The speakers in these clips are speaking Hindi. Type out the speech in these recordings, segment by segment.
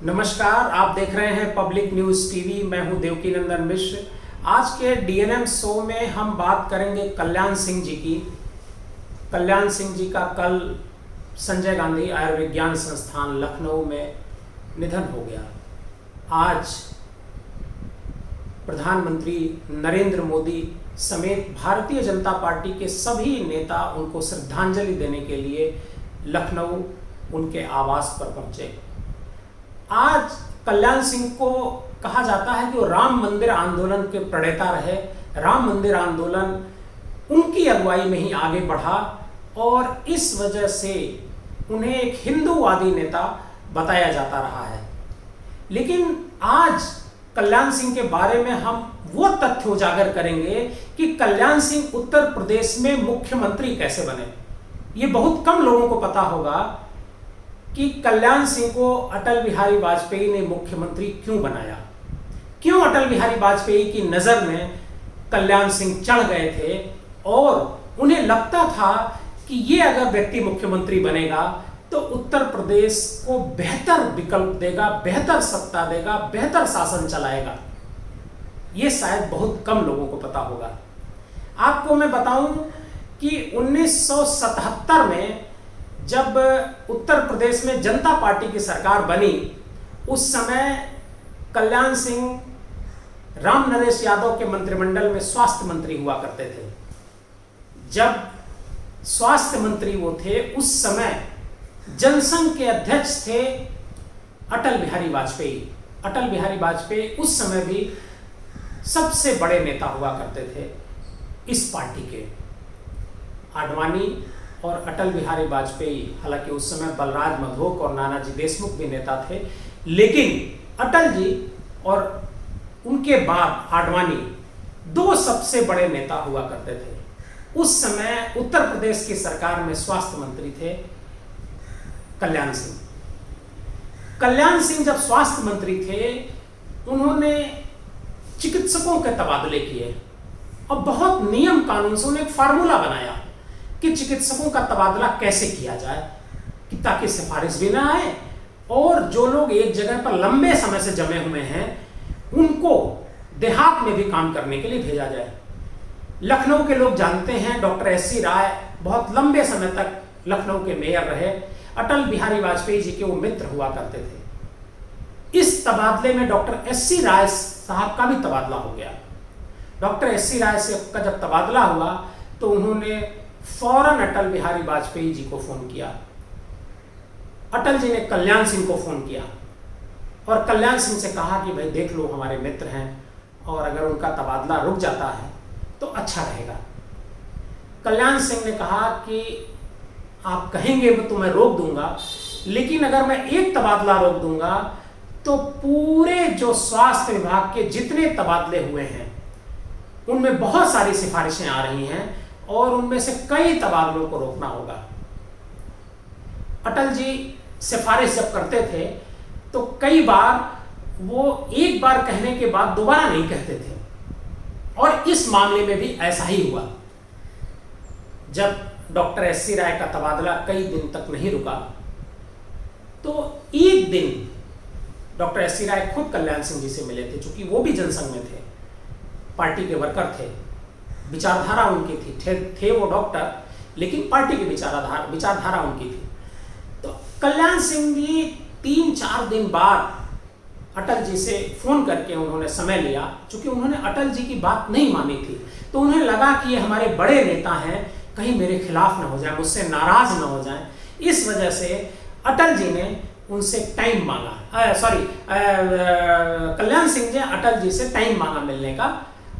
नमस्कार, आप देख रहे हैं पब्लिक न्यूज़ टीवी। मैं हूं देवकी नंदन मिश्र। आज के डीएनएम शो में हम बात करेंगे कल्याण सिंह जी की। कल्याण सिंह जी का कल संजय गांधी आयुर्विज्ञान संस्थान लखनऊ में निधन हो गया। आज प्रधानमंत्री नरेंद्र मोदी समेत भारतीय जनता पार्टी के सभी नेता उनको श्रद्धांजलि देने के लिए लखनऊ उनके आवास पर पहुंचे। आज कल्याण सिंह को कहा जाता है कि वो राम मंदिर आंदोलन के प्रणेता रहे। राम मंदिर आंदोलन उनकी अगुवाई में ही आगे बढ़ा और इस वजह से उन्हें एक हिंदूवादी नेता बताया जाता रहा है। लेकिन आज कल्याण सिंह के बारे में हम वो तथ्य उजागर करेंगे कि कल्याण सिंह उत्तर प्रदेश में मुख्यमंत्री कैसे बने। ये बहुत कम लोगों को पता होगा कि कल्याण सिंह को अटल बिहारी वाजपेयी ने मुख्यमंत्री क्यों बनाया, क्यों अटल बिहारी वाजपेयी की नजर में कल्याण सिंह चढ़ गए थे और उन्हें लगता था कि ये अगर व्यक्ति मुख्यमंत्री बनेगा तो उत्तर प्रदेश को बेहतर विकल्प देगा, बेहतर सत्ता देगा, बेहतर शासन चलाएगा। ये शायद बहुत कम लोगों को पता होगा। आपको मैं बताऊं कि 1977 में जब उत्तर प्रदेश में जनता पार्टी की सरकार बनी, उस समय कल्याण सिंह राम नरेश यादव के मंत्रिमंडल में स्वास्थ्य मंत्री हुआ करते थे। जब स्वास्थ्य मंत्री वो थे, उस समय जनसंघ के अध्यक्ष थे अटल बिहारी वाजपेयी। अटल बिहारी वाजपेयी उस समय भी सबसे बड़े नेता हुआ करते थे इस पार्टी के। आडवाणी और अटल बिहारी वाजपेयी, हालांकि उस समय बलराज मधोक और नानाजी देशमुख भी नेता थे, लेकिन अटल जी और उनके बाद आडवाणी दो सबसे बड़े नेता हुआ करते थे। उस समय उत्तर प्रदेश की सरकार में स्वास्थ्य मंत्री थे कल्याण सिंह। कल्याण सिंह जब स्वास्थ्य मंत्री थे, उन्होंने चिकित्सकों के तबादले किए और बहुत नियम कानून से उन्होंने एक फार्मूला बनाया कि चिकित्सकों का तबादला कैसे किया जाए कि ताकि सिफारिश भी ना आए और जो लोग एक जगह पर लंबे समय से जमे हुए हैं उनको देहात में भी काम करने के लिए भेजा जाए। लखनऊ के लोग जानते हैं, डॉक्टर एस.सी. राय बहुत लंबे समय तक लखनऊ के मेयर रहे। अटल बिहारी वाजपेयी जी के वो मित्र हुआ करते थे। इस तबादले में डॉक्टर एस.सी. राय साहब का भी तबादला हो गया। Doctor SC. राय से का जब तबादला हुआ तो उन्होंने फौरन अटल बिहारी वाजपेयी जी को फोन किया। अटल जी ने कल्याण सिंह को फोन किया और कल्याण सिंह से कहा कि भाई देख लो, हमारे मित्र हैं और अगर उनका तबादला रुक जाता है तो अच्छा रहेगा। कल्याण सिंह ने कहा कि आप कहेंगे तो मैं रोक दूंगा, लेकिन अगर मैं एक तबादला रोक दूंगा तो पूरे जो स्वास्थ्य विभाग के जितने तबादले हुए हैं उनमें बहुत सारी सिफारिशें आ रही हैं और उनमें से कई तबादलों को रोकना होगा। अटल जी सिफारिश जब करते थे तो कई बार वो एक बार कहने के बाद दोबारा नहीं कहते थे और इस मामले में भी ऐसा ही हुआ। जब डॉक्टर एस.सी. राय का तबादला कई दिन तक नहीं रुका तो एक दिन डॉक्टर एस.सी. राय खुद कल्याण सिंह जी से मिले थे, चूंकि वो भी जनसंघ में थे, पार्टी के वर्कर थे, विचारधारा उनकी थी, थे वो डॉक्टर, लेकिन पार्टी की विचारधारा उनकी थी। तो कल्याण सिंह जी 3-4 दिन बाद अटल जी से फोन करके उन्होंने समय लिया। चूंकि उन्होंने अटल जी की बात नहीं मानी थी तो उन्हें लगा कि ये हमारे बड़े नेता हैं, कहीं मेरे खिलाफ ना हो जाए, मुझसे नाराज ना हो जाए। इस वजह से अटल जी ने उनसे टाइम मांगा, कल्याण सिंह जी अटल जी से टाइम मांगा मिलने का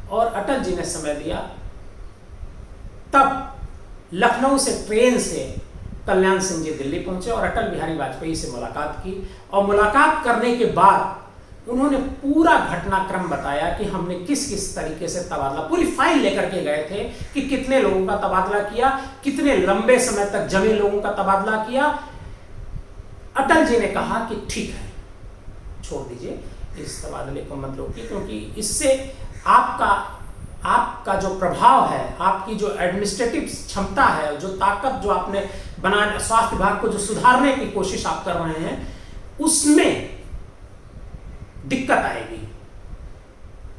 और अटल जी ने समय दिया। तब लखनऊ से ट्रेन से कल्याण सिंह जी दिल्ली पहुंचे और अटल बिहारी वाजपेयी से मुलाकात की और मुलाकात करने के बाद उन्होंने पूरा घटनाक्रम बताया कि हमने किस किस तरीके से तबादला, पूरी फाइल लेकर के गए थे कि कितने लोगों का तबादला किया, कितने लंबे समय तक जमे लोगों का तबादला किया। अटल जी ने कहा कि ठीक है, छोड़ दीजिए, इस तबादले को मत रोकिए, क्योंकि इससे आपका जो प्रभाव है, आपकी जो एडमिनिस्ट्रेटिव क्षमता है, जो ताकत जो आपने बना, स्वास्थ्य विभाग को जो सुधारने की कोशिश आप कर रहे हैं, उसमें दिक्कत आएगी।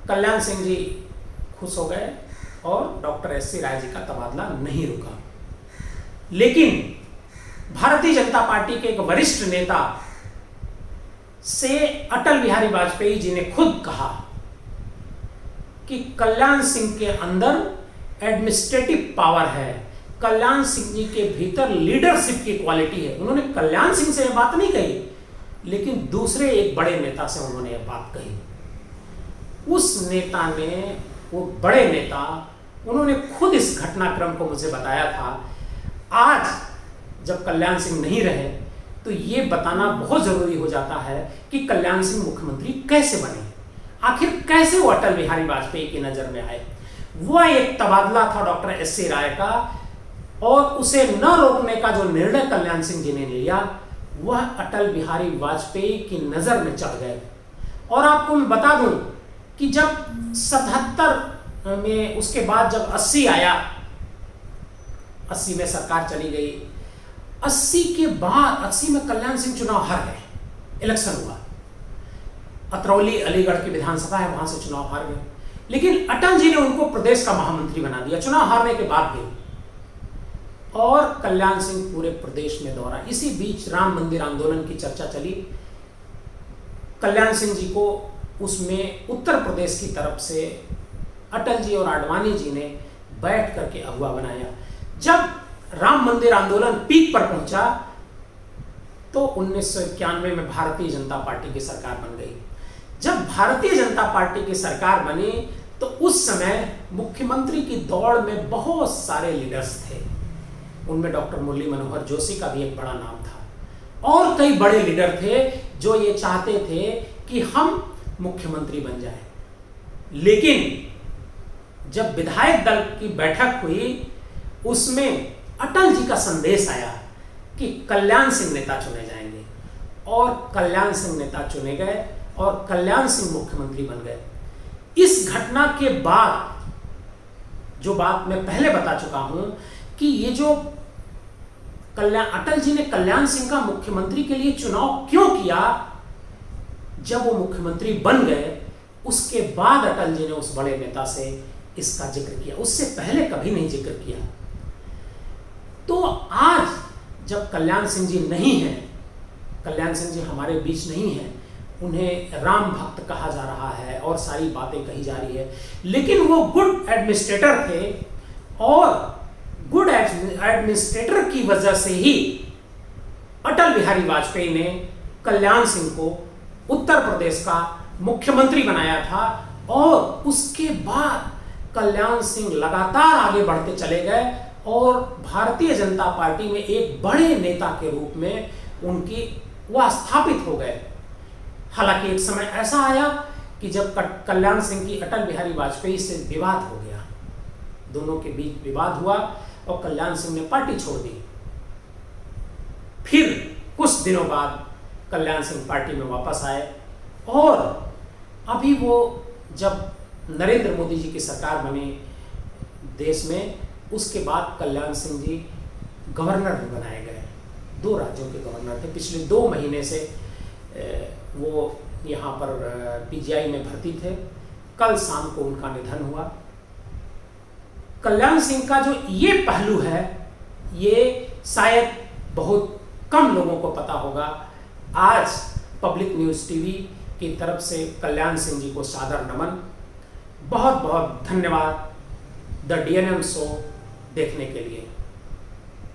कल्याण सिंह जी खुश हो गए और डॉक्टर एस.सी. राय जी का तबादला नहीं रुका। लेकिन भारतीय जनता पार्टी के एक वरिष्ठ नेता से अटल बिहारी वाजपेयी जी ने खुद कहा कि कल्याण सिंह के अंदर एडमिनिस्ट्रेटिव पावर है, कल्याण सिंह जी के भीतर लीडरशिप की क्वालिटी है। उन्होंने कल्याण सिंह से यह बात नहीं कही, लेकिन दूसरे एक बड़े नेता से उन्होंने यह बात कही। उस नेता ने, वो बड़े नेता, उन्होंने खुद इस घटनाक्रम को मुझे बताया था। आज जब कल्याण सिंह नहीं रहे तो ये बताना बहुत जरूरी हो जाता है कि कल्याण सिंह मुख्यमंत्री कैसे बने, आखिर कैसे वो अटल बिहारी वाजपेयी की नजर में आए। वह एक तबादला था डॉक्टर एस.सी. राय का, और उसे न रोकने का जो निर्णय कल्याण सिंह जी ने लिया, वह अटल बिहारी वाजपेयी की नजर में चढ़ गए। और आपको मैं बता दूं कि जब 77 में, उसके बाद जब 80 आया, 80 में सरकार चली गई, 80 के बाद 80 में कल्याण सिंह चुनाव हार गए, इलेक्शन हुआ, अतरौली अलीगढ़ की विधानसभा है, वहां से चुनाव हार गए। लेकिन अटल जी ने उनको प्रदेश का महामंत्री बना दिया चुनाव हारने के बाद भी, और कल्याण सिंह पूरे प्रदेश में दौरा। इसी बीच राम मंदिर आंदोलन की चर्चा चली। कल्याण सिंह जी को उसमें उत्तर प्रदेश की तरफ से अटल जी और आडवाणी जी ने बैठ करके अगुवा बनाया। जब राम मंदिर आंदोलन पीक पर पहुंचा तो 1991 में भारतीय जनता पार्टी की सरकार बन गई। जब भारतीय जनता पार्टी की सरकार बनी तो उस समय मुख्यमंत्री की दौड़ में बहुत सारे लीडर्स थे। उनमें डॉक्टर मुरली मनोहर जोशी का भी एक बड़ा नाम था, और कई बड़े लीडर थे जो ये चाहते थे कि हम मुख्यमंत्री बन जाएं। लेकिन जब विधायक दल की बैठक हुई, उसमें अटल जी का संदेश आया कि कल्याण सिंह नेता चुने जाएंगे, और कल्याण सिंह नेता चुने गए और कल्याण सिंह मुख्यमंत्री बन गए। इस घटना के बाद, जो बात मैं पहले बता चुका हूं कि ये जो अटल जी ने कल्याण सिंह का मुख्यमंत्री के लिए चुनाव क्यों किया, जब वो मुख्यमंत्री बन गए उसके बाद अटल जी ने उस बड़े नेता से इसका जिक्र किया, उससे पहले कभी नहीं जिक्र किया। तो आज जब कल्याण सिंह जी नहीं हैं, कल्याण सिंह जी हमारे बीच नहीं हैं, उन्हें राम भक्त कहा जा रहा है और सारी बातें कही जा रही है, लेकिन वो गुड एडमिनिस्ट्रेटर थे, और गुड एडमिनिस्ट्रेटर की वजह से ही अटल बिहारी वाजपेयी ने कल्याण सिंह को उत्तर प्रदेश का मुख्यमंत्री बनाया था। और उसके बाद कल्याण सिंह लगातार आगे बढ़ते चले गए और भारतीय जनता पार्टी में एक बड़े नेता के रूप में उनकी वह स्थापित हो गए। हालांकि एक समय ऐसा आया कि जब कल्याण सिंह की अटल बिहारी वाजपेयी से विवाद हो गया, दोनों के बीच विवाद हुआ और कल्याण सिंह ने पार्टी छोड़ दी। फिर कुछ दिनों बाद कल्याण सिंह पार्टी में वापस आए, और अभी वो जब नरेंद्र मोदी जी की सरकार बनी देश में, उसके बाद कल्याण सिंह जी गवर्नर भी बनाए गए। 2 राज्यों के गवर्नर थे। पिछले 2 महीने से वो यहाँ पर पीजीआई में भर्ती थे। कल शाम को उनका निधन हुआ। कल्याण सिंह का जो ये पहलू है, ये शायद बहुत कम लोगों को पता होगा। आज पब्लिक न्यूज़ टीवी की तरफ से कल्याण सिंह जी को सादर नमन। बहुत बहुत धन्यवाद द DNM शो देखने के लिए।